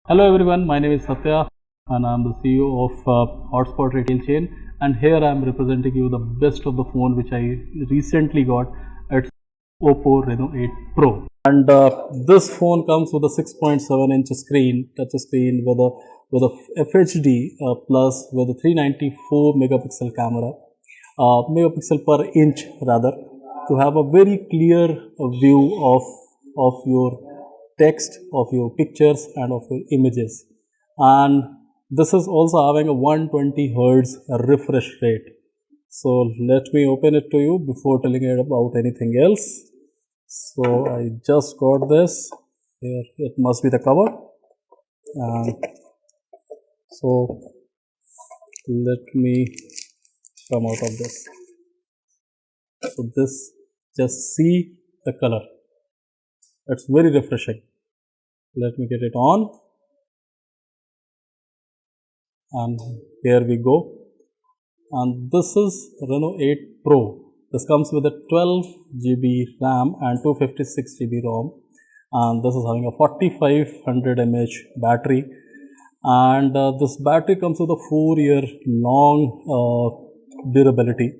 Hello everyone, my name is Satya and I'm the CEO of Hotspot retail chain, and here I'm representing you the best of the phone which I recently got. It's Oppo Reno 8 Pro, and this phone comes with a 6.7-inch screen, touch screen with a FHD plus with a 394 megapixel camera, megapixel per inch rather, to have a very clear view of your text, of your pictures and of your images. And this is also having a 120 hertz refresh rate. So let me open it to you before telling you about anything else. So I just got this here. It must be the cover, and so let me come out of this. So this, just see the color, it's very refreshing. Let me get it on, and here we go. And this is Reno 8 Pro. This comes with a 12 GB RAM and 256 GB ROM, and this is having a 4500 mAh battery, and this battery comes with a 4-year long durability.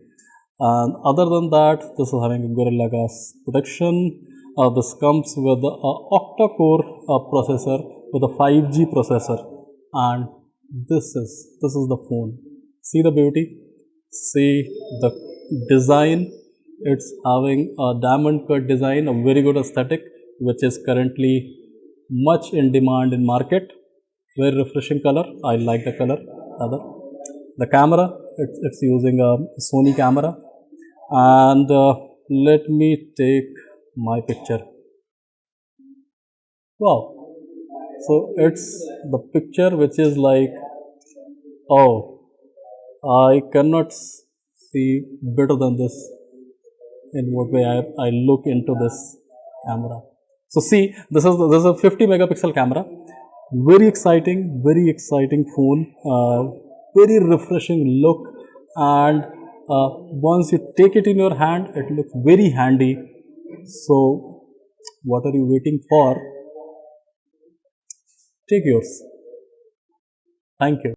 And other than that, this is having a Gorilla Glass protection. This comes with a octa-core processor with a 5G processor, and this is the phone. See the beauty, see the design. It's having a diamond cut design, a very good aesthetic, which is currently much in demand in market. Very refreshing color. I like the color rather. The camera, it's using a Sony camera, and let me take my picture. Wow, so it's the picture which is like, oh, I cannot see better than this in what way I look into this camera. So see, this is a 50 megapixel camera. Very exciting phone, very refreshing look, and once you take it in your hand, it looks very handy. So what are you waiting for? Take yours. Thank you.